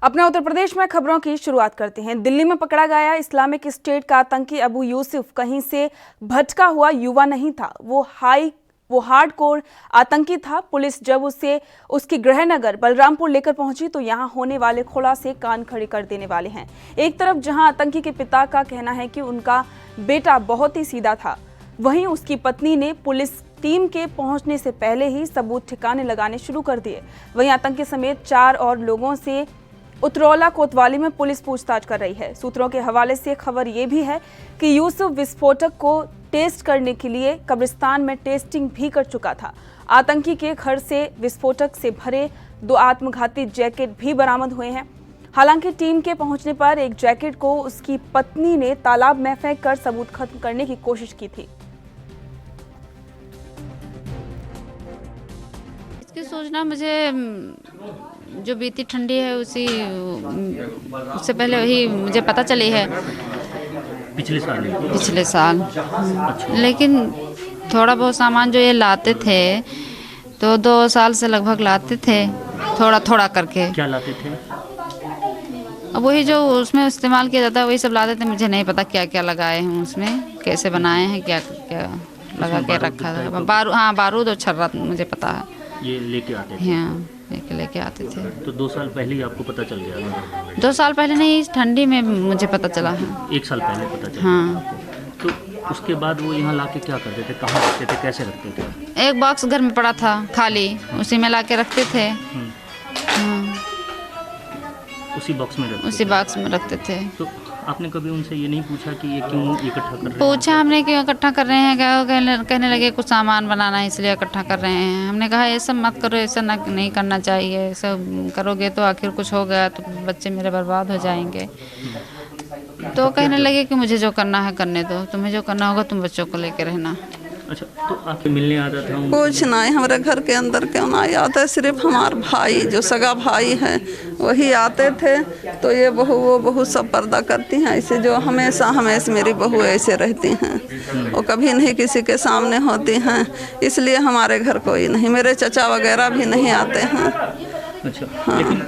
अपने उत्तर प्रदेश में खबरों की शुरुआत करते हैं। दिल्ली में पकड़ा गया इस्लामिक स्टेट का आतंकी अबू यूसुफ कहीं से भटका हुआ युवा नहीं था। वो हार्डकोर आतंकी था। पुलिस जब उसे उसकी गृहनगर बलरामपुर लेकर पहुंची तो यहां होने वाले खुलासे कान खड़े कर देने वाले हैं। एक तरफ जहां आतंकी के पिता का कहना है कि उनका बेटा बहुत ही सीधा था, वहीं उसकी पत्नी ने पुलिस टीम के पहुंचने से पहले ही सबूत ठिकाने लगाने शुरू कर दिए। वहीं आतंकी समेत 4 और लोगों से उतरौला कोतवाली में पुलिस पूछताछ कर रही है। सूत्रों के हवाले से खबर ये भी है कि यूसुफ विस्फोटक को टेस्ट करने के लिए कब्रिस्तान में टेस्टिंग भी कर चुका था। आतंकी के घर से विस्फोटक से भरे 2 आत्मघाती जैकेट भी बरामद हुए हैं। हालांकि टीम के पहुंचने पर एक जैकेट को उसकी पत्नी ने तालाब में फेंक कर सबूत खत्म करने की कोशिश की थी। इसकी सूचना मुझे जो बीती ठंडी है उससे पहले वही मुझे पता चली है पिछले साल। लेकिन थोड़ा बहुत सामान जो ये लाते थे तो 2 साल से लगभग लाते थे, थोड़ा थोड़ा करके। क्या लाते थे? अब वही जो उसमें इस्तेमाल किया जाता है वही सब लाते थे। मुझे नहीं पता क्या क्या लगाए हैं उसमें, कैसे बनाए हैं, क्या क्या लगा के रखा था। बारूद और छर्रा मुझे पता है। ये लेके आते थे? हाँ, लेके आते थे। तो 2 साल पहले ही आपको पता चल गया? 2 साल पहले नहीं, इस ठंडी में मुझे पता चला है। 1 साल पहले पता चला? हाँ। तो उसके बाद वो यहाँ लाके क्या करते थे, कहाँ रखते थे, कैसे रखते थे? एक बॉक्स घर में पड़ा था खाली, उसी में लाके रखते थे। हाँ। उसी बॉक्स में रखते थे। तो आपने कभी उनसे ये नहीं पूछा कि ये क्यों इकट्ठा कर रहे हैं? पूछा हमने, क्यों इकट्ठा कर रहे हैं? कहने लगे कुछ सामान बनाना है इसलिए इकट्ठा कर रहे हैं। हमने कहा ये सब मत करो, ऐसा नहीं करना चाहिए। ऐसा करोगे तो आखिर कुछ हो गया तो बच्चे मेरे बर्बाद हो जाएंगे। तो कहने लगे कि मुझे जो करना है करने दो, तुम्हें जो करना होगा तुम बच्चों को लेके रहना। अच्छा, तो आपके मिलने आता था? कुछ नहीं, हमारे घर के अंदर क्यों नहीं आता है। सिर्फ हमारे भाई जो सगा भाई हैं वही आते थे। तो ये बहू वो बहू सब पर्दा करती हैं ऐसे, जो हमेशा मेरी बहू ऐसे रहती हैं। वो कभी नहीं किसी के सामने होती हैं, इसलिए हमारे घर कोई नहीं, मेरे चचा वगैरह भी नहीं आते हैं। अच्छा, लेकिन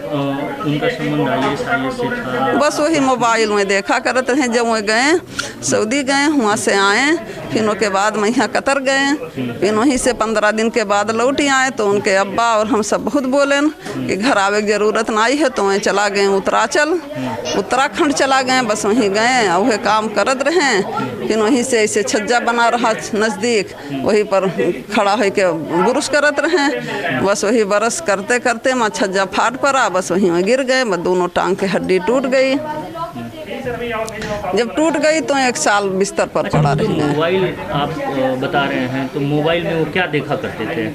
उनका संबंध ISIS से था? बस वही मोबाइल में देखा करते हैं। जब वो गए सऊदी गए, वहाँ से आए, फिर उसके बाद मैं यहाँ कतर गए, फिर वहीं से 15 दिन के बाद लौट आए। तो उनके अब्बा और हम सब बहुत बोलें कि घर आवे की ज़रूरत नहीं है। तो वहीं चला गए उत्तराखंड चला गए। बस वहीं गए और वही काम करत रहे। फिर वहीं से ऐसे छज्जा बना रहा नज़दीक, वहीं पर खड़ा हो के बुरुश करत रहे। बस वही बरस करते करते मैं छज्जा फाट पड़ा, बस वहीं में गिर गए। बस दोनों टांग की हड्डी टूट गई। जब टूट गई तो 1 साल बिस्तर पर पड़ा रही। मोबाइल आप बता रहे हैं, तो मोबाइल में वो क्या देखा करते थे?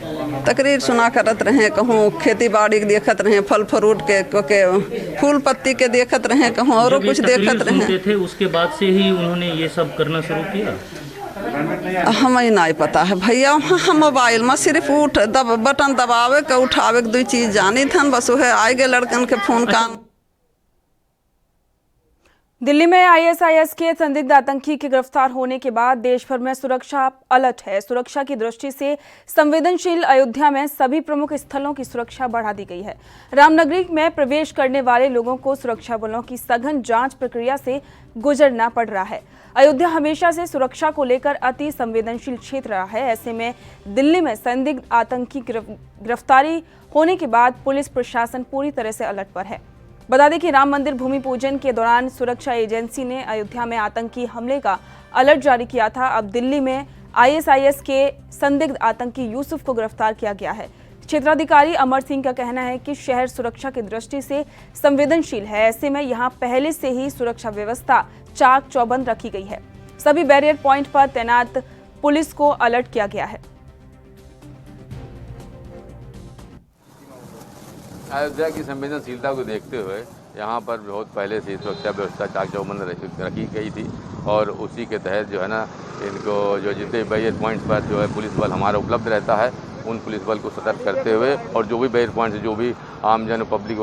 तकरीर सुना करत रहे, कहूँ खेती बाड़ी के देखत रहे, फल फ्रूट के फूल पत्ती के देखत रहे, कहूँ और कुछ देखत रहे थे। उसके बाद से ही उन्होंने ये सब करना शुरू किया? हमें नहीं पता है भैया। हम मोबाइल में सिर्फ बटन दबावे के उठावे के 2 चीज़ जानी थन, बस वह आए गए लड़कन के फोन का। दिल्ली में ISIS के संदिग्ध आतंकी के गिरफ्तार होने के बाद देश भर में सुरक्षा अलर्ट है। सुरक्षा की दृष्टि से संवेदनशील अयोध्या में सभी प्रमुख स्थलों की सुरक्षा बढ़ा दी गई है। रामनगरी में प्रवेश करने वाले लोगों को सुरक्षा बलों की सघन जांच प्रक्रिया से गुजरना पड़ रहा है। अयोध्या हमेशा से सुरक्षा को लेकर अति संवेदनशील क्षेत्र रहा है। ऐसे में दिल्ली में संदिग्ध आतंकी गिरफ्तारी होने के बाद पुलिस प्रशासन पूरी तरह से अलर्ट पर है। बता दें कि राम मंदिर भूमि पूजन के दौरान सुरक्षा एजेंसी ने अयोध्या में आतंकी हमले का अलर्ट जारी किया था। अब दिल्ली में ISIS के संदिग्ध आतंकी यूसुफ को गिरफ्तार किया गया है। क्षेत्राधिकारी अमर सिंह का कहना है कि शहर सुरक्षा की दृष्टि से संवेदनशील है। ऐसे में यहां पहले से ही सुरक्षा व्यवस्था चाक चौबंद रखी गई है। सभी बैरियर पॉइंट पर तैनात पुलिस को अलर्ट किया गया है। अयोध्या की संवेदनशीलता को देखते हुए यहाँ पर बहुत पहले से सुरक्षा व्यवस्था चाक चौबंद रखी गई थी। और उसी के तहत जो है ना, इनको जो जितने बैरियर पॉइंट्स पर जो है पुलिस बल हमारा उपलब्ध रहता है, उन पुलिस बल को सतर्क करते हुए, और जो भी बैरियर पॉइंट्स जो भी आमजन पब्लिक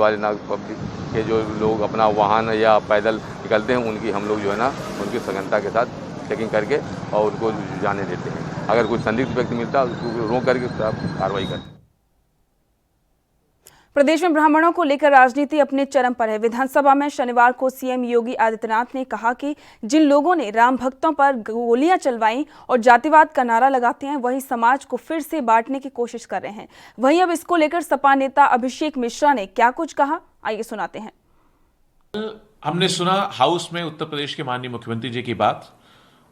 के जो लोग अपना वाहन या पैदल निकलते हैं, उनकी हम लोग जो है ना उनकी सघनता के साथ चेकिंग करके और उनको जाने देते हैं। अगर कोई संदिग्ध व्यक्ति मिलता है उसको रोक करके कार्रवाई करते हैं। प्रदेश में ब्राह्मणों को लेकर राजनीति अपने चरम पर है। विधानसभा में शनिवार को सीएम योगी आदित्यनाथ ने कहा कि जिन लोगों ने राम भक्तों पर गोलियां चलवाई और जातिवाद का नारा लगाते हैं, वही समाज को फिर से बांटने की कोशिश कर रहे हैं। वहीं अब इसको लेकर सपा नेता अभिषेक मिश्रा ने क्या कुछ कहा, आइए सुनाते हैं। हमने सुना हाउस में उत्तर प्रदेश के माननीय मुख्यमंत्री जी की बात।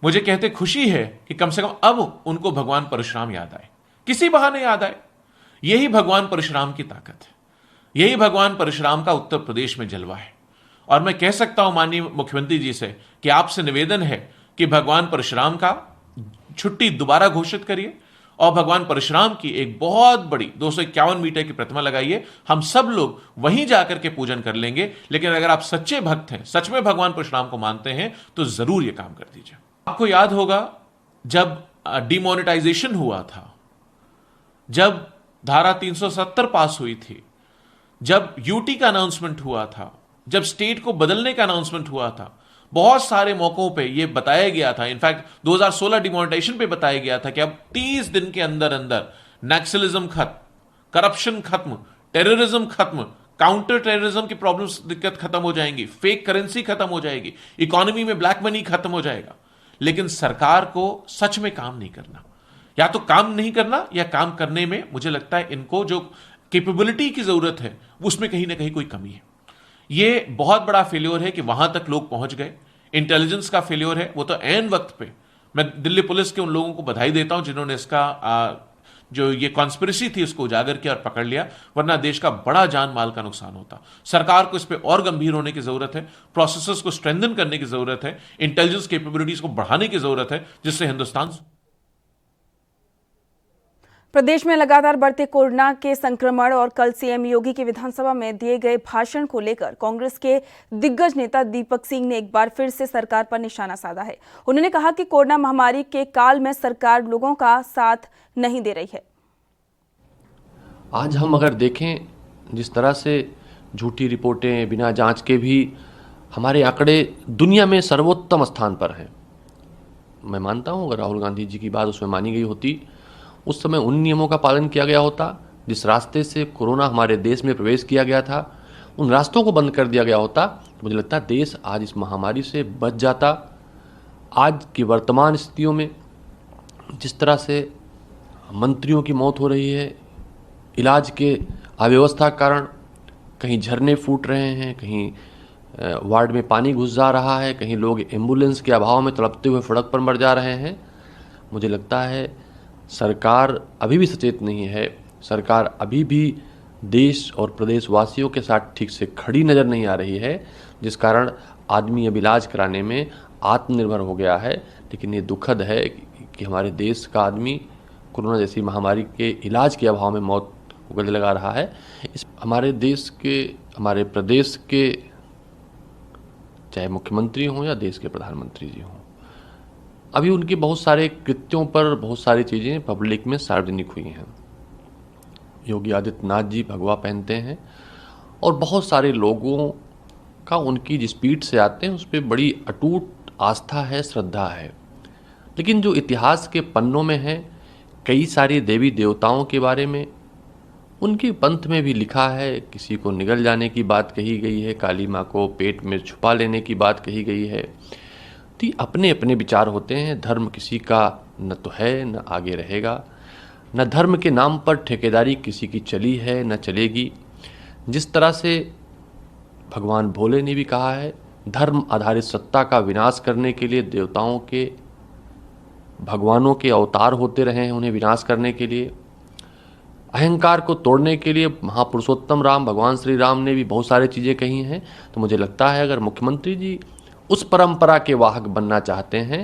मुझे कहते खुशी है कि कम से कम अब उनको भगवान परशुराम याद आए, किसी बहाने याद आए। यही भगवान परशुराम की ताकत है, यही भगवान परशुराम का उत्तर प्रदेश में जलवा है। और मैं कह सकता हूं माननीय मुख्यमंत्री जी से कि आपसे निवेदन है कि भगवान परशुराम का छुट्टी दोबारा घोषित करिए और भगवान परशुराम की एक बहुत बड़ी 251 मीटर की प्रतिमा लगाइए। हम सब लोग वहीं जाकर के पूजन कर लेंगे। लेकिन अगर आप सच्चे भक्त हैं, सच में भगवान परशुराम को मानते हैं, तो जरूर यह काम कर दीजिए। आपको याद होगा जब डिमोनेटाइजेशन हुआ था, जब धारा 370 पास हुई थी, जब यूटी का अनाउंसमेंट हुआ था, जब स्टेट को बदलने का अनाउंसमेंट हुआ था, बहुत सारे मौकों पे ये बताया गया था। इनफैक्ट 2016 डिमोनेटाइजेशन पे बताया गया था कि अब 30 दिन के अंदर अंदर नक्सलिज्म खत्म, करप्शन खत्म, टेररिज्म खत्म, काउंटर टेररिज्म की प्रॉब्लम्स दिक्कत खत्म हो जाएंगी, फेक करेंसी खत्म हो जाएगी, इकोनॉमी में ब्लैक मनी खत्म हो जाएगा। लेकिन सरकार को सच में काम नहीं करना, या तो काम नहीं करना या काम करने में मुझे लगता है इनको जो कैपेबिलिटी की जरूरत है उसमें कहीं ना कहीं कोई कमी है। ये बहुत बड़ा फेल्योर है कि वहां तक लोग पहुंच गए। इंटेलिजेंस का फेल्योर है। वो तो ऐन वक्त पे मैं दिल्ली पुलिस के उन लोगों को बधाई देता हूं जिन्होंने इसका जो ये कॉन्स्पिरेसी थी उसको उजागर किया और पकड़ लिया, वरना देश का बड़ा जान माल का नुकसान होता। सरकार को इस पे और गंभीर होने की जरूरत है, प्रोसेसेस को स्ट्रेंथन करने की जरूरत है, इंटेलिजेंस कैपेबिलिटीज को बढ़ाने की जरूरत है, जिससे हिंदुस्तान। प्रदेश में लगातार बढ़ते कोरोना के संक्रमण और कल सीएम योगी के विधानसभा में दिए गए भाषण को लेकर कांग्रेस के दिग्गज नेता दीपक सिंह ने एक बार फिर से सरकार पर निशाना साधा है। उन्होंने कहा कि कोरोना महामारी के काल में सरकार लोगों का साथ नहीं दे रही है। आज हम अगर देखें जिस तरह से झूठी रिपोर्टें बिना जांच के भी हमारे आंकड़े दुनिया में सर्वोत्तम स्थान पर हैं। मैं मानता हूं अगर राहुल गांधी जी की बात उसमें मानी गई होती, उस समय उन नियमों का पालन किया गया होता, जिस रास्ते से कोरोना हमारे देश में प्रवेश किया गया था, उन रास्तों को बंद कर दिया गया होता, तो मुझे लगता है देश आज इस महामारी से बच जाता। आज की वर्तमान स्थितियों में जिस तरह से मंत्रियों की मौत हो रही है, इलाज के अव्यवस्था के कारण, कहीं झरने फूट रहे हैं, कहीं वार्ड में पानी घुस जा रहा है, कहीं लोग एम्बुलेंस के अभाव में तड़पते हुए सड़क पर मर जा रहे हैं। मुझे लगता है सरकार अभी भी सचेत नहीं है। सरकार अभी भी देश और प्रदेशवासियों के साथ ठीक से खड़ी नज़र नहीं आ रही है, जिस कारण आदमी अब इलाज कराने में आत्मनिर्भर हो गया है। लेकिन ये दुखद है कि हमारे देश का आदमी कोरोना जैसी महामारी के इलाज के अभाव में मौत को गले लगा रहा है। इस हमारे देश के, हमारे प्रदेश के, चाहे मुख्यमंत्री हों या देश के प्रधानमंत्री जी हों, अभी उनके बहुत सारे कृत्यों पर बहुत सारी चीज़ें पब्लिक में सार्वजनिक हुई हैं। योगी आदित्यनाथ जी भगवा पहनते हैं और बहुत सारे लोगों का उनकी जिस पीठ से आते हैं उस पर बड़ी अटूट आस्था है, श्रद्धा है। लेकिन जो इतिहास के पन्नों में है, कई सारी देवी देवताओं के बारे में उनके पंथ में भी लिखा है। किसी को निगल जाने की बात कही गई है, काली माँ को पेट में छुपा लेने की बात कही गई है। तो अपने अपने विचार होते हैं। धर्म किसी का न तो है न आगे रहेगा, न धर्म के नाम पर ठेकेदारी किसी की चली है न चलेगी। जिस तरह से भगवान भोले ने भी कहा है, धर्म आधारित सत्ता का विनाश करने के लिए देवताओं के, भगवानों के अवतार होते रहे हैं उन्हें विनाश करने के लिए। अहंकार को तोड़ने के लिए महापुरुषोत्तम राम, भगवान श्री राम ने भी बहुत सारी चीज़ें कही हैं। तो मुझे लगता है अगर मुख्यमंत्री जी उस परंपरा के वाहक बनना चाहते हैं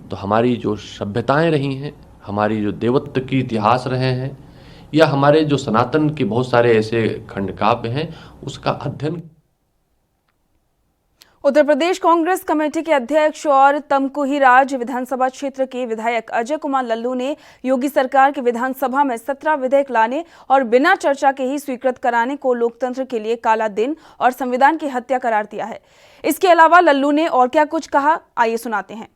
तो हमारी जो सभ्यताएं रही हैं, हमारी जो देवत्व की इतिहास रहे हैं, या हमारे जो सनातन के बहुत सारे ऐसे खंड काव्य हैं, उसका अध्ययन। उत्तर प्रदेश कांग्रेस कमेटी के अध्यक्ष और तमकुहीराज विधानसभा क्षेत्र के विधायक अजय कुमार लल्लू ने योगी सरकार के विधानसभा में 17 विधेयक लाने और बिना चर्चा के ही स्वीकृत कराने को लोकतंत्र के लिए काला दिन और संविधान की हत्या करार दिया है। इसके अलावा लल्लू ने और क्या कुछ कहा, आइए सुनाते हैं।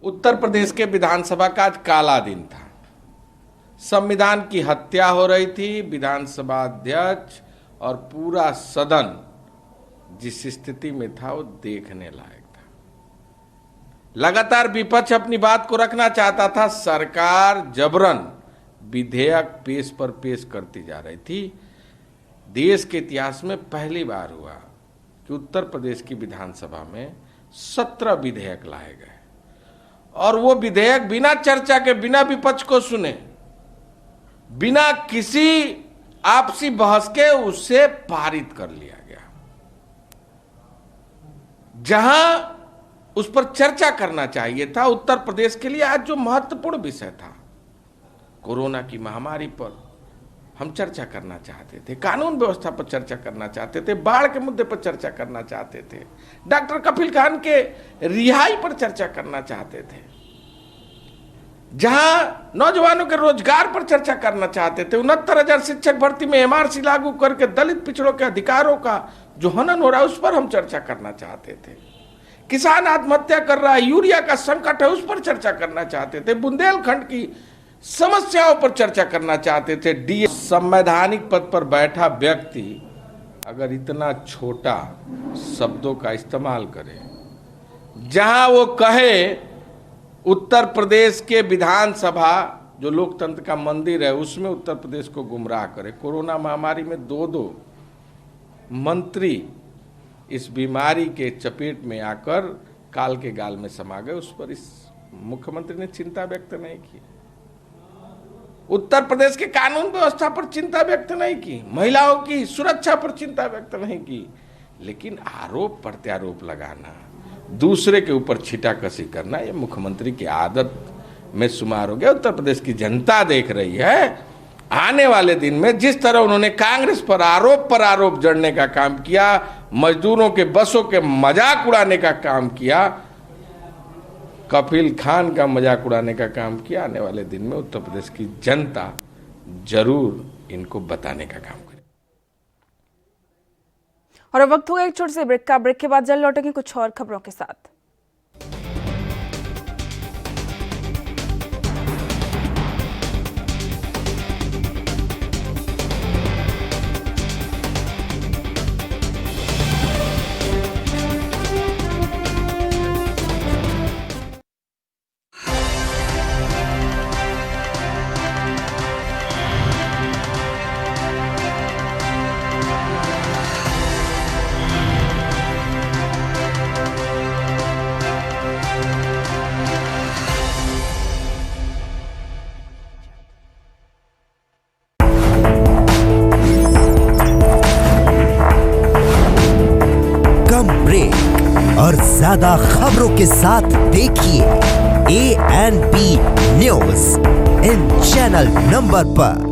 उत्तर प्रदेश के विधानसभा का आज काला दिन था। संविधान की हत्या हो रही थी। विधानसभा अध्यक्ष और पूरा सदन जिस स्थिति में था वो देखने लायक था। लगातार विपक्ष अपनी बात को रखना चाहता था, सरकार जबरन विधेयक पेश पर पेश करती जा रही थी। देश के इतिहास में पहली बार हुआ कि उत्तर प्रदेश की विधानसभा में 17 विधेयक लाए गए और वो विधेयक बिना चर्चा के, बिना विपक्ष को सुने, बिना किसी आपसी बहस के उससे पारित कर लिया गया। जहां उस पर चर्चा करना चाहिए था, उत्तर प्रदेश के लिए आज जो महत्वपूर्ण विषय था, कोरोना की महामारी पर हम चर्चा करना चाहते थे, कानून व्यवस्था पर चर्चा करना चाहते थे, बाढ़ के मुद्दे पर चर्चा करना चाहते थे, डॉक्टर कफील खान के रिहाई पर चर्चा करना चाहते थे, जहां नौजवानों के रोजगार पर चर्चा करना चाहते थे, 69,000 शिक्षक भर्ती में एमआरसी लागू करके दलित पिछड़ों के अधिकारों का जो हनन हो रहा है उस पर हम चर्चा करना चाहते थे, किसान आत्महत्या कर रहा है, यूरिया का संकट है उस पर चर्चा करना चाहते थे, बुंदेलखंड की समस्याओं पर चर्चा करना चाहते थे। संवैधानिक पद पर बैठा व्यक्ति अगर इतना छोटा शब्दों का इस्तेमाल करे, जहां वो कहे उत्तर प्रदेश के विधानसभा जो लोकतंत्र का मंदिर है उसमें उत्तर प्रदेश को गुमराह करे, कोरोना महामारी में 2 मंत्री इस बीमारी के चपेट में आकर काल के गाल में समा गए, उस पर इस मुख्यमंत्री ने चिंता व्यक्त नहीं की। उत्तर प्रदेश के कानून व्यवस्था पर चिंता व्यक्त नहीं की, महिलाओं की सुरक्षा पर चिंता व्यक्त नहीं की, लेकिन आरोप प्रत्यारोप लगाना, दूसरे के ऊपर छिटाकशी करना, ये मुख्यमंत्री की आदत में शुमार हो गया। उत्तर प्रदेश की जनता देख रही है आने वाले दिन में जिस तरह उन्होंने कांग्रेस पर आरोप जड़ने का काम किया, मजदूरों के बसों के मजाक उड़ाने का काम किया, कफील खान का मजाक उड़ाने का काम किया, आने वाले दिन में उत्तर प्रदेश की जनता जरूर इनको बताने का काम करे। और अब वक्त होगा एक छोटे से ब्रेक का। ब्रेक के बाद जल्द लौटेंगे कुछ और खबरों के साथ। और ज्यादा खबरों के साथ देखिए ANP news in channel number पर।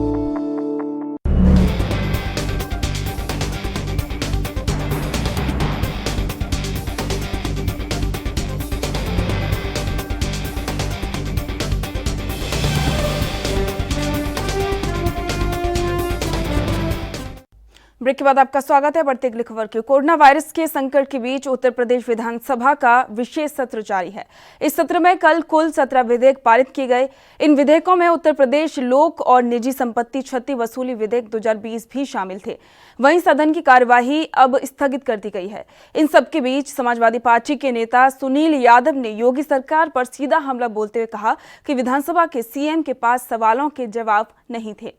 ब्रेक के बाद आपका स्वागत है। बढ़ते अगली खबर की। कोरोना वायरस के संकट के बीच उत्तर प्रदेश विधानसभा का विशेष सत्र जारी है। इस सत्र में कल कुल 17 विधेयक पारित किए गए। इन विधेयकों में उत्तर प्रदेश लोक और निजी संपत्ति क्षति वसूली विधेयक 2020 भी शामिल थे। वहीं सदन की कार्यवाही अब स्थगित कर दी गई है। इन सबके बीच समाजवादी पार्टी के नेता सुनील यादव ने योगी सरकार पर सीधा हमला बोलते हुए कहा कि विधानसभा के सीएम के पास सवालों के जवाब नहीं थे।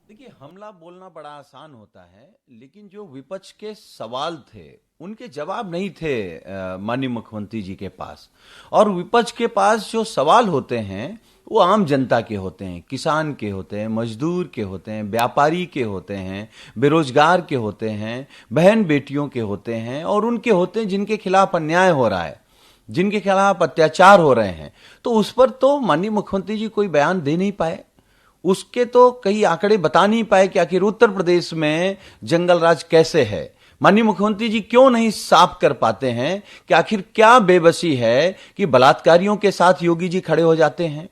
देखिए, हमला बोलना बड़ा आसान होता है, लेकिन जो विपक्ष के सवाल थे उनके जवाब नहीं थे माननीय मुख्यमंत्री जी के पास। और विपक्ष के पास जो सवाल होते हैं वो आम जनता के होते हैं, किसान के होते हैं, मजदूर के होते हैं, व्यापारी के होते हैं, बेरोजगार के होते हैं, बहन बेटियों के होते हैं, और उनके होते हैं जिनके खिलाफ अन्याय हो रहा है, जिनके खिलाफ अत्याचार हो रहे हैं। तो उस पर तो माननीय मुख्यमंत्री जी कोई बयान दे नहीं पाए, उसके तो कई आंकड़े बता नहीं पाए कि आखिर उत्तर प्रदेश में जंगल राज कैसे है। माननीय मुख्यमंत्री जी क्यों नहीं साफ कर पाते हैं कि आखिर क्या बेबसी है कि बलात्कारियों के साथ योगी जी खड़े हो जाते हैं,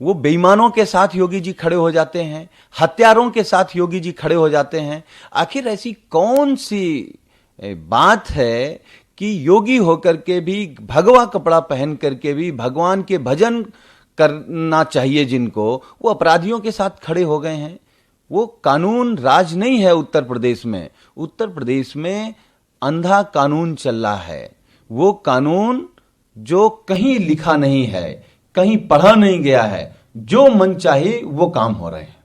वो बेईमानों के साथ योगी जी खड़े हो जाते हैं, हत्यारों के साथ योगी जी खड़े हो जाते हैं। आखिर ऐसी कौन सी बात है कि योगी होकर के भी, भगवा कपड़ा पहन करके भी भगवान के भजन करना चाहिए जिनको, वो अपराधियों के साथ खड़े हो गए हैं। वो कानून राज नहीं है उत्तर प्रदेश में। उत्तर प्रदेश में अंधा कानून चल रहा है। वो कानून जो कहीं लिखा नहीं है, कहीं पढ़ा नहीं गया है, जो मन चाहे वो काम हो रहे हैं।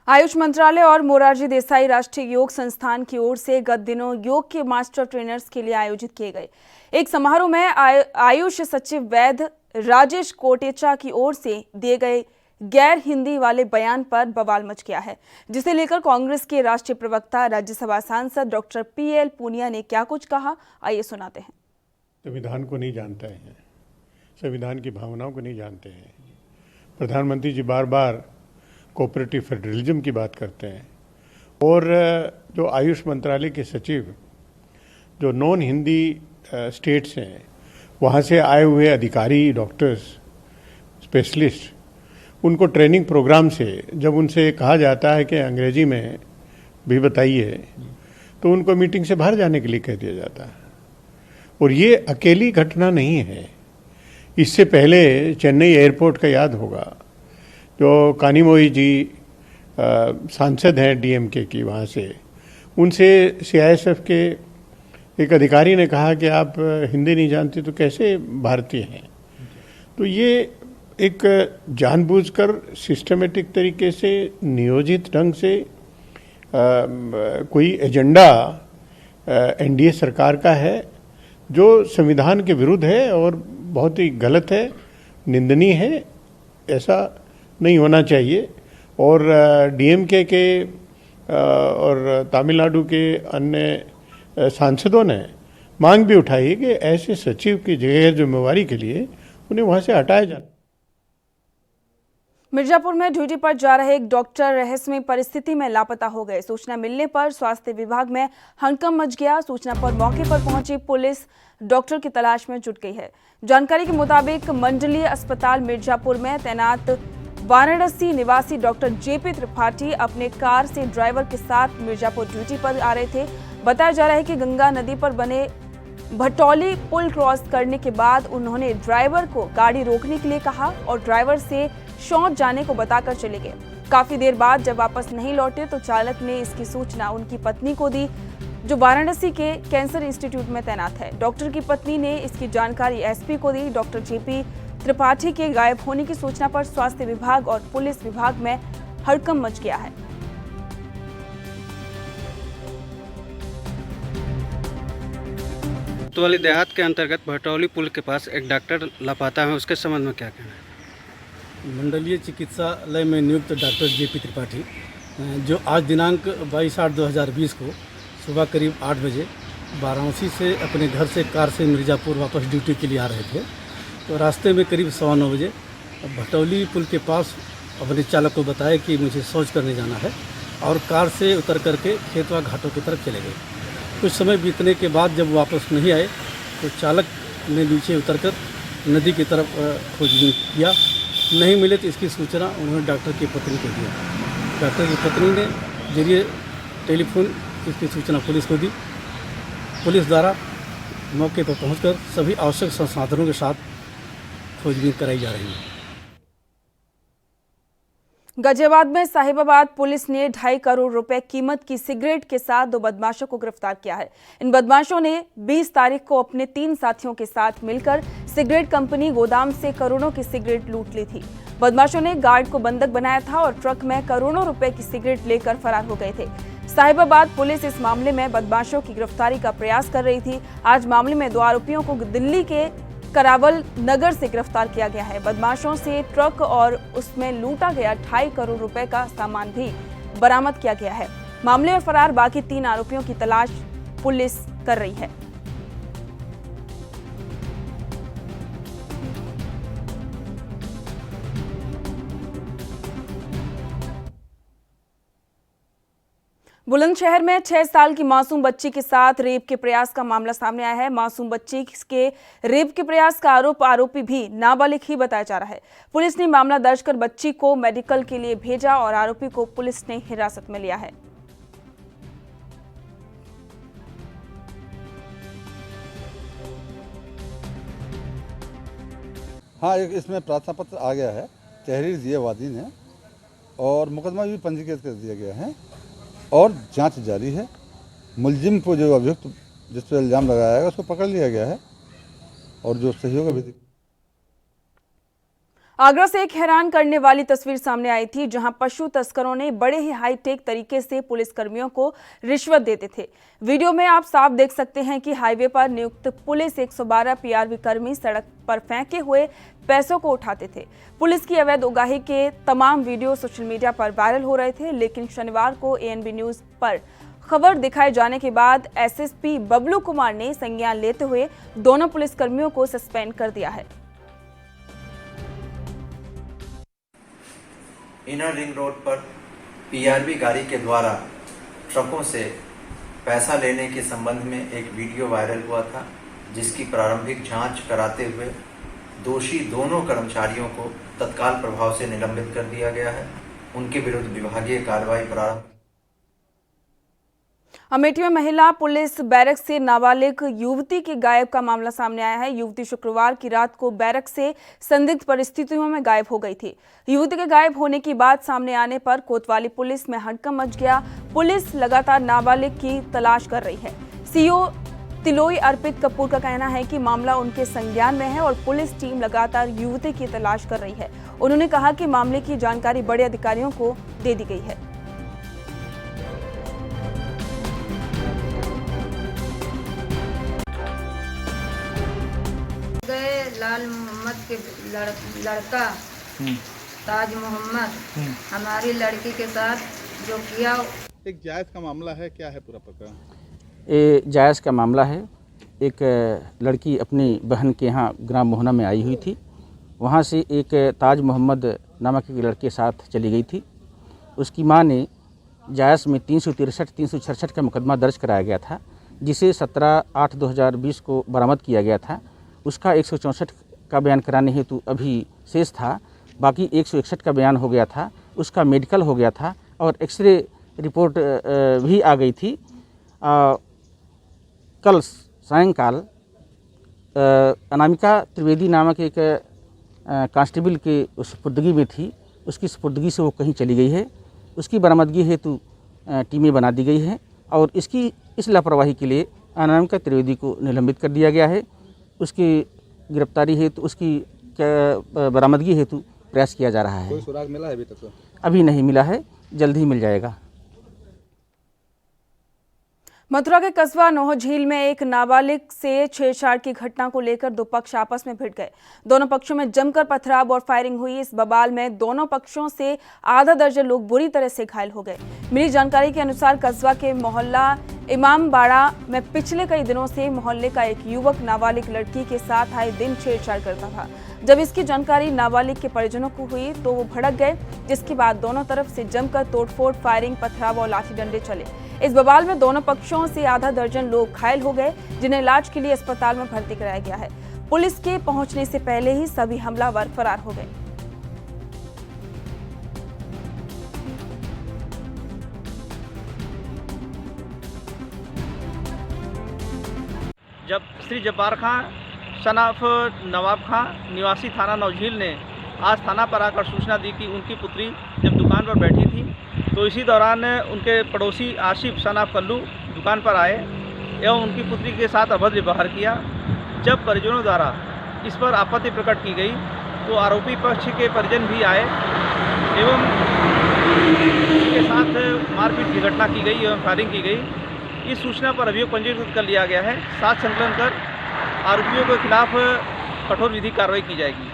आयुष मंत्रालय और मोरारजी देसाई राष्ट्रीय योग संस्थान की ओर से गत दिनों योग के मास्टर ट्रेनर्स के लिए आयोजित किए गए एक समारोह में आयुष सचिव वैद्य राजेश कोटेचा की ओर से दिए गए गैर हिंदी वाले बयान पर बवाल मच गया है, जिसे लेकर कांग्रेस के राष्ट्रीय प्रवक्ता राज्यसभा सांसद डॉक्टर पीएल पूनिया ने क्या कुछ कहा, आइए सुनाते हैं। संविधान को नहीं जानते हैं, संविधान की भावनाओं को नहीं जानते हैं। प्रधानमंत्री जी बार बार कोऑपरेटिव फेडरलिज्म की बात करते हैं और जो आयुष मंत्रालय के सचिव जो नॉन हिंदी स्टेट्स हैं, वहाँ से आए हुए अधिकारी, डॉक्टर्स, स्पेशलिस्ट, उनको ट्रेनिंग प्रोग्राम से जब उनसे कहा जाता है कि अंग्रेजी में भी बताइए, तो उनको मीटिंग से बाहर जाने के लिए कह दिया जाता है। और ये अकेली घटना नहीं है। इससे पहले चेन्नई एयरपोर्ट का याद होगा, जो कानिमोई जी सांसद हैं डीएमके की, वहाँ से उनसे सीआईएसएफ के एक अधिकारी ने कहा कि आप हिंदी नहीं जानते तो कैसे भारतीय हैं। तो ये एक जानबूझकर सिस्टमेटिक तरीके से नियोजित ढंग से कोई एजेंडा एनडीए सरकार का है जो संविधान के विरुद्ध है और बहुत ही गलत है, निंदनीय है। ऐसा नहीं होना चाहिए। और डीएमके के और तमिलनाडु के अन्य सांसदों ने मांग भी उठाई है कि ऐसे सचिव की गैर जिम्मेवारी के लिए उन्हें वहाँ से हटाया जाए। मिर्जापुर में ड्यूटी पर जा रहे एक डॉक्टर रहस्यमय परिस्थिति में लापता हो गए। सूचना मिलने पर स्वास्थ्य विभाग में हड़कंप मच गया। सूचना पर मौके पर पहुंची पुलिस डॉक्टर की तलाश में जुट गई है। जानकारी के मुताबिक मंडलीय अस्पताल मिर्जापुर में तैनात वाराणसी निवासी डॉक्टर जेपी त्रिपाठी अपने कार से ड्राइवर के साथ मिर्जापुर ड्यूटी पर आ रहे थे। बताया जा रहा है कि गंगा नदी पर बने भटौली पुल क्रॉस करने के बाद उन्होंने ड्राइवर को गाड़ी रोकने के लिए कहा और ड्राइवर से शौच जाने को बताकर चले गए। काफी देर बाद जब वापस नहीं लौटे तो चालक ने इसकी सूचना उनकी पत्नी को दी, जो वाराणसी के कैंसर इंस्टीट्यूट में तैनात है। डॉक्टर की पत्नी ने इसकी जानकारी एसपी को दी। डॉक्टर जेपी त्रिपाठी के गायब होने की सूचना पर स्वास्थ्य विभाग और पुलिस विभाग में हड़कंप मच गया है। कोतवाली देहात के अंतर्गत भटौली पुल के पास एक डॉक्टर लापता है, उसके संबंध में क्या कहना है? मंडलीय चिकित्सालय में नियुक्त डॉक्टर जेपी त्रिपाठी जो आज दिनांक 22/8/2020 को सुबह करीब 8 बजे वाराणसी से अपने घर से कार से मिर्ज़ापुर वापस ड्यूटी के लिए आ रहे थे। तो रास्ते में करीब 9:15 बजे भटौली पुल के पास अपने चालक को बताया कि मुझे शौच करने जाना है और कार से उतर करके खेतवा घाटों की तरफ चले गए। कुछ समय बीतने के बाद जब वापस नहीं आए तो चालक ने नीचे उतरकर नदी की तरफ खोजबीन किया। नहीं मिले तो इसकी सूचना उन्होंने डॉक्टर की पत्नी को दिया। डॉक्टर की पत्नी ने जरिए टेलीफोन इसकी सूचना पुलिस को दी। पुलिस द्वारा मौके पर पहुंचकर सभी आवश्यक संसाधनों के साथ खोजबीन कराई जा रही है। गाजियाबाद में साहिबाबाद पुलिस ने 2.5 करोड़ रुपए कीमत की सिगरेट के साथ 2 बदमाशों को गिरफ्तार किया है। इन बदमाशों ने 20 तारीख को अपने 3 साथियों के साथ मिलकर सिगरेट कंपनी गोदाम से करोड़ों की सिगरेट लूट ली थी। बदमाशों ने गार्ड को बंधक बनाया था और ट्रक में करोड़ों रुपए की सिगरेट लेकर फरार हो गए थे। साहिबाबाद पुलिस इस मामले में बदमाशों की गिरफ्तारी का प्रयास कर रही थी। आज मामले में 2 आरोपियों को दिल्ली के करावल नगर से गिरफ्तार किया गया है। बदमाशों से ट्रक और उसमें लूटा गया 2.5 करोड़ रुपए का सामान भी बरामद किया गया है। मामले में फरार बाकी 3 आरोपियों की तलाश पुलिस कर रही है। बुलंदशहर में 6 साल की मासूम बच्ची के साथ रेप के प्रयास का मामला सामने आया है। मासूम बच्ची के रेप के प्रयास का आरोपी भी नाबालिग ही बताया जा रहा है। पुलिस ने मामला दर्ज कर बच्ची को मेडिकल के लिए भेजा और आरोपी को पुलिस ने हिरासत में लिया है। हाँ, एक इसमें प्रार्थना पत्र आ गया है, तहरीर दिए वादी ने और मुकदमा भी पंजीकृत कर दिया गया है और जांच जारी है। मुलजिम को जो अभियुक्त जिस पर इल्ज़ाम लगाया है उसको पकड़ लिया गया है और जो सही होगा भी। आगरा से एक हैरान करने वाली तस्वीर सामने आई थी, जहां पशु तस्करों ने बड़े ही हाईटेक तरीके से पुलिस कर्मियों को रिश्वत देते थे। वीडियो में आप साफ देख सकते हैं कि हाईवे पर नियुक्त पुलिस 112 पीआरवी कर्मी सड़क पर फेंके हुए पैसों को उठाते थे। पुलिस की अवैध उगाही के तमाम वीडियो सोशल मीडिया पर वायरल हो रहे थे, लेकिन शनिवार को एएनबी न्यूज पर खबर दिखाए जाने के बाद एसएसपी बबलू कुमार ने संज्ञान लेते हुए दोनों पुलिसकर्मियों को सस्पेंड कर दिया है। इनर रिंग रोड पर पीआरबी गाड़ी के द्वारा ट्रकों से पैसा लेने के संबंध में एक वीडियो वायरल हुआ था, जिसकी प्रारंभिक जांच कराते हुए दोषी दोनों कर्मचारियों को तत्काल प्रभाव से निलंबित कर दिया गया है। उनके विरुद्ध विभागीय कार्रवाई प्रारंभ। अमेठी में महिला पुलिस बैरक से नाबालिग युवती के गायब का मामला सामने आया है। युवती शुक्रवार की रात को बैरक से संदिग्ध परिस्थितियों में गायब हो गई थी। युवती के गायब होने की बात सामने आने पर कोतवाली पुलिस में हड़कंप मच गया। पुलिस लगातार नाबालिग की तलाश कर रही है। सीओ तिलोई अर्पित कपूर का कहना है कि मामला उनके संज्ञान में है और पुलिस टीम लगातार युवती की तलाश कर रही है। उन्होंने कहा कि मामले की जानकारी बड़े अधिकारियों को दे दी गई है। लाल मोहम्मद के लड़का ताज मोहम्मद हमारी लड़की के साथ जो किया। एक जायज़ का मामला है, क्या है पूरा प्रकरण? ये जायज़ का मामला है। एक लड़की अपनी बहन के यहाँ ग्राम मोहना में आई हुई थी। वहाँ से एक ताज मोहम्मद नामक एक लड़के के साथ चली गई थी। उसकी माँ ने जायज़ में 363-366 का मुकदमा दर्ज कराया गया था, जिसे 17/8/2020 को बरामद किया गया था। उसका 164 का बयान कराने हेतु अभी शेष था, बाकी 161 का बयान हो गया था। उसका मेडिकल हो गया था और एक्सरे रिपोर्ट भी आ गई थी। कल सायंकाल अनामिका त्रिवेदी नामक एक कांस्टेबल के सुपुर्दगी में थी। उसकी सुपुर्दगी से वो कहीं चली गई है। उसकी बरामदगी हेतु टीमें बना दी गई हैं और इस लापरवाही के लिए अनामिका त्रिवेदी को निलंबित कर दिया गया है। उसकी गिरफ्तारी हेतु, उसकी बरामदगी हेतु प्रयास किया जा रहा है। कोई सुराग मिला है अभी तक? अभी नहीं मिला है, जल्द ही मिल जाएगा। मथुरा के कस्बा नोह झील में एक नाबालिग से छेड़छाड़ की घटना को लेकर दो पक्ष आपस में भिड़ गए। दोनों पक्षों में जमकर पथराव और फायरिंग हुई। इस बवाल में दोनों पक्षों से आधा दर्जन लोग बुरी तरह से घायल हो गए। मिली जानकारी के अनुसार कस्बा के मोहल्ला इमामबाड़ा में पिछले कई दिनों से मोहल्ले का एक युवक नाबालिग लड़की के साथ आए दिन छेड़छाड़ करता था। जब इसकी जानकारी नाबालिग के परिजनों को हुई तो वो भड़क गए, जिसके बाद दोनों तरफ से जमकर तोड़फोड़, फायरिंग, पथराव और लाठी डंडे चले। इस बवाल में दोनों पक्षों से आधा दर्जन लोग घायल हो गए, जिन्हें इलाज के लिए अस्पताल में भर्ती कराया गया है। पुलिस के पहुंचने से पहले ही सभी हमलावर फरार हो गए। जब श्री जब्बार खां सनाफ नवाब खां निवासी थाना नौझील ने आज थाना पर आकर सूचना दी कि उनकी पुत्री जब दुकान पर बैठी थी तो इसी दौरान उनके पड़ोसी आशिफ सनाफ कल्लू दुकान पर आए एवं उनकी पुत्री के साथ अभद्र व्यवहार किया। जब परिजनों द्वारा इस पर आपत्ति प्रकट की गई तो आरोपी पक्ष के परिजन भी आए एवं उनके साथ मारपीट की घटना की गई एवं फायरिंग की गई। इस सूचना पर अभियोग पंजीकृत कर लिया गया है। साथ संकलन कर आरोपियों के खिलाफ कठोर विधिक कार्रवाई की जाएगी।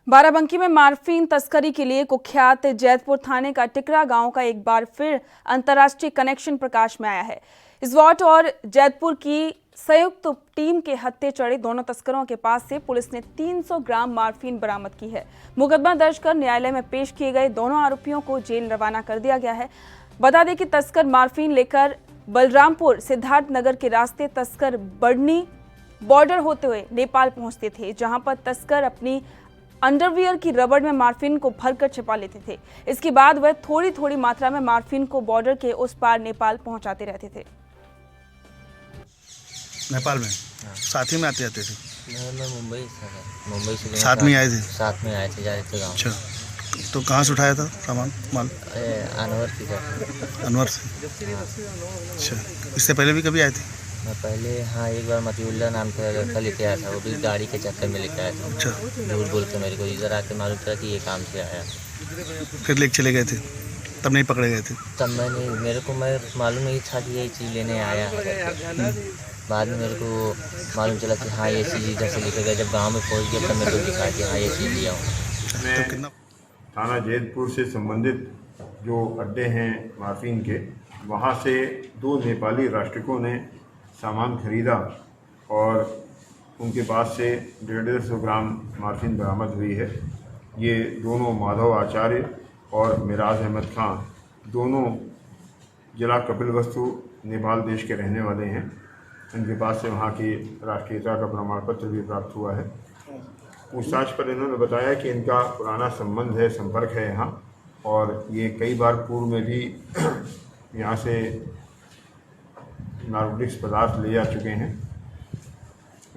बाराबंकी में मार्फीन तस्करी के लिए कुख्यात जैतपुर थाने का टिकरा गांव का एक बार फिर अंतर्राष्ट्रीय कनेक्शन प्रकाश में आया है। इस्वाट और जैतपुर की संयुक्त टीम के हत्थे चढ़े दोनों तस्करों के पास से पुलिस ने 300 ग्राम मार्फीन बरामद की है। मुकदमा दर्ज कर न्यायालय में पेश किए गए दोनों आरोपियों को जेल रवाना कर दिया गया है। बता दें कि तस्कर मार्फीन लेकर बलरामपुर सिद्धार्थनगर के रास्ते तस्कर बढ़नी बॉर्डर होते हुए नेपाल पहुंचते थे, जहां पर तस्कर अपनी अंडरवियर की रबड़ में मार्फिन को भरकर छिपा लेते थे। इसके बाद वह थोड़ी थोड़ी मात्रा में मार्फिन को बॉर्डर के उस पार नेपाल पहुंचाते रहते थे। नेपाल में साथ ही में आते थे? मैं मुंबई से साथ में आए थे? साथ में आए थे, जा रहे थे गाँव। अच्छा। तो कहाँ से उठाया था सामान माल? अनवर की तरफ। अनवर से। अच्छा, इससे पहले भी कभी आए थे? मैं पहले हाँ एक बार मतीउल्ला नाम का लड़का लेके आया था, वो भी गाड़ी के चक्कर में लेके आया था। अच्छा। झूठ बोल के मेरे को इधर आके मालूम चला कि ये काम से आया। फिर लेके चले गए थे, तब नहीं पकड़े गए थे? तब मेरे को मालूम नहीं था कि ये चीज़ लेने आया है। बाद में मेरे को मालूम चला कि हाँ ये चीज़ इधर से लेकर गया। जब गांव में पहुंच गया तब मेरे को दिखा कि हाँ ये चीज़ लिया हूँ। थाना जैदपुर से संबंधित जो अड्डे हैं मार्फिन के, वहाँ से 2 नेपाली राष्ट्रिकों ने सामान खरीदा और उनके पास से 150 ग्राम मार्फिन बरामद हुई है। ये दोनों माधव आचार्य और मिराज अहमद खां दोनों जिला कपिलवस्तु नेपाल देश के रहने वाले हैं। इनके पास से वहाँ की राष्ट्रीयता का प्रमाण पत्र भी प्राप्त हुआ है। पूछताछ पर इन्होंने बताया कि इनका पुराना संबंध है, संपर्क है यहाँ, और ये कई बार पूर्व में भी यहाँ से नारकोटिक्स पदार्थ ले जा चुके हैं।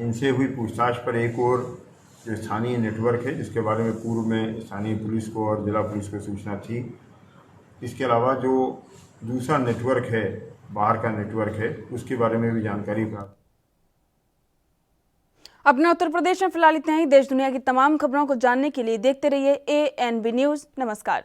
इनसे हुई पूछताछ पर एक और जो स्थानीय नेटवर्क है, जिसके बारे में पूर्व में स्थानीय पुलिस को और जिला पुलिस को सूचना थी, इसके अलावा जो दूसरा नेटवर्क है, बाहर का नेटवर्क है, उसके बारे में भी जानकारी प्राप्त। अपने उत्तर प्रदेश में फिलहाल इतना ही। देश दुनिया की तमाम खबरों को जानने के लिए देखते रहिए ANB न्यूज़। नमस्कार।